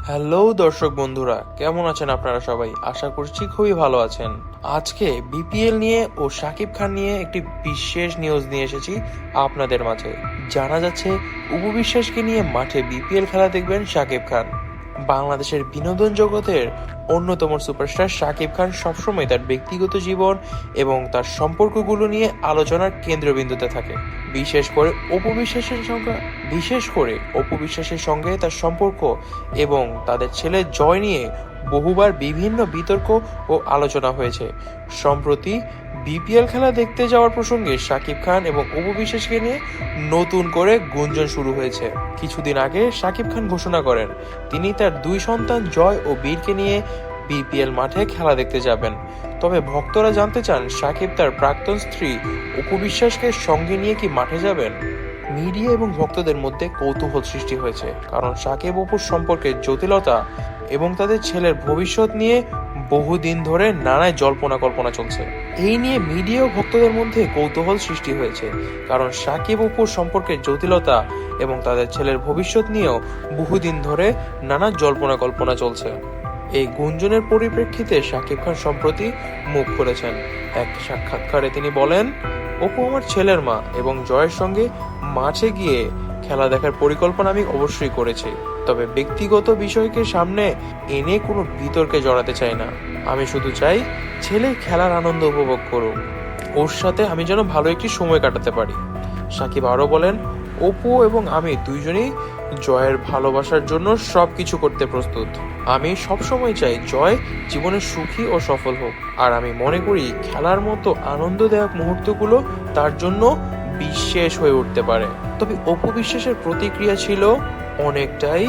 Hello দর্শক বন্ধুরা, কেমন আছেন আপনারা সবাই? আশা করছি খুবই ভালো আছেন। আজকে বিপিএল নিয়ে ও শাকিব খান নিয়ে একটি বিশেষ নিউজ নিয়ে এসেছি আপনাদের মাঝে। জানা যাচ্ছে উপবিশ্বাসকে নিয়ে মাঠে বিপিএল খেলা দেখবেন শাকিব খান। বাংলাদেশের বিনোদন জগতের অন্যতম সুপারস্টার শাকিব খান সবসময় তার ব্যক্তিগত জীবন এবং তার সম্পর্কগুলো নিয়ে আলোচনার কেন্দ্রবিন্দুতে থাকে। বিশেষ করে অপু বিশ্বাসের সঙ্গে তার সম্পর্ক এবং তাদের ছেলে জয় নিয়ে বহুবার বিভিন্ন বিতর্ক ও আলোচনা হয়েছে। সম্প্রতি বিপিএল খেলা দেখতে যাওয়ার প্রসঙ্গে শাকিব খান এবং অপু বিশ্বাসকে নিয়ে নতুন করে গুঞ্জন শুরু হয়েছে। কিছুদিন আগে শাকিব খান ঘোষণা করেন তিনি তার দুই সন্তান জয় ও বীরকে নিয়ে বিপিএল মাঠে খেলা দেখতে যাবেন। তবে ভক্তরা জানতে চান শাকিব তার প্রাক্তন স্ত্রী অপু বিশ্বাসকে সঙ্গে নিয়ে কি মাঠে যাবেন। মিডিয়া এবং ভক্তদের মধ্যে কৌতূহল সৃষ্টি হয়েছে, কারণ শাকিব অপুর সম্পর্কের জটিলতা এবং তাদের ছেলের ভবিষ্যৎ নিয়ে বহুদিন ধরে নানা জল্পনা কল্পনা চলছে। এই নিয়ে মিডিয়া ও ভক্তদের মধ্যে কৌতূহল সৃষ্টি হয়েছে, কারণ শাকিব অপুর সম্পর্কের জটিলতা এবং তাদের ছেলের ভবিষ্যৎ নিয়েও বহুদিন ধরে নানা জল্পনা কল্পনা চলছে। এই গুঞ্জনের পরিপ্রেক্ষিতে শাকিব খান সম্প্রতি মুখ খুলেছেন। এক সাক্ষাৎকারে তিনি বলেন, অপু আমার ছেলের মা এবং জয়ের সঙ্গে মাঠে গিয়ে খেলা দেখার পরিকল্পনা আমি অবশ্যই করেছি, তবে ব্যক্তিগত বিষয়কে সামনে এনে কোনো বিতর্কে জড়াতে চাই না। আমি শুধু চাই ছেলে খেলার আনন্দ উপভোগ করুক, ওর সাথে আমি যেন ভালো একটি সময় কাটাতে পারি। সাকিব আরো বলেন, অপু এবং আমি দুইজনই জয়ের ভালোবাসার জন্য সবকিছু করতে প্রস্তুত। আমি সবসময় চাই জয় জীবনে সুখী ও সফল হোক, আর আমি মনে করি খেলার মতো আনন্দদায়ক মুহূর্তগুলো তার জন্য বিশেষ হয়ে উঠতে পারে। তবে অপু বিশ্বাসের প্রতিক্রিয়া ছিল অনেকটাই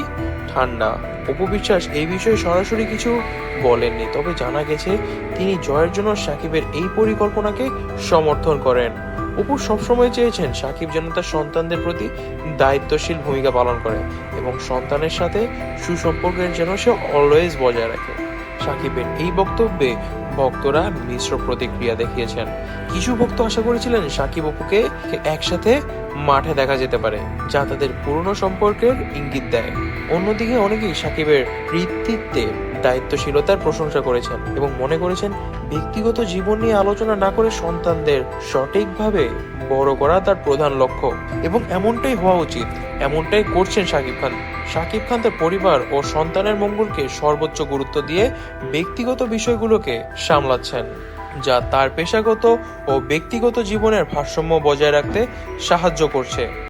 ঠান্ডা। অপু বিশ্বাস এই বিষয়ে সরাসরি কিছু বলেননি, তবে জানা গেছে তিনি জয়ের জন্য সাকিবের এই পরিকল্পনাকে সমর্থন করেন। অপু সবসময় চেয়েছেন সাকিব যেন তার সন্তানদের প্রতি দায়িত্বশীল ভূমিকা পালন করে এবং সন্তানের সাথে সুসম্পর্কের যেন সে অলওয়েজ বজায় রাখে। সাকিবের এই বক্তব্যে ভক্তরা মিশ্র প্রতিক্রিয়া দেখিয়েছেন। কিছু ভক্ত আশা করেছিলেন সাকিব অপুকে একসাথে মাঠে দেখা যেতে পারে, যা তাদের পুরনো সম্পর্কের ইঙ্গিত দেয়। অন্যদিকে অনেকেই সাকিবের কৃতিত্বে দায়িত্বশীলতার প্রশংসা করেছেন এবং মনে করেছেন ব্যক্তিগত জীবন নিয়ে আলোচনা না করে সন্তানদের সঠিকভাবে বড় করা তার প্রধান লক্ষ্য, এবং এমনটাই হওয়া উচিত। এমনটাই করছেন সাকিব খান। সাকিব খান তার পরিবার ও সন্তানের মঙ্গলকে সর্বোচ্চ গুরুত্ব দিয়ে ব্যক্তিগত বিষয়গুলোকে সামলাচ্ছেন, যা তার পেশাগত ও ব্যক্তিগত জীবনের ভারসাম্য বজায় রাখতে সাহায্য করছে।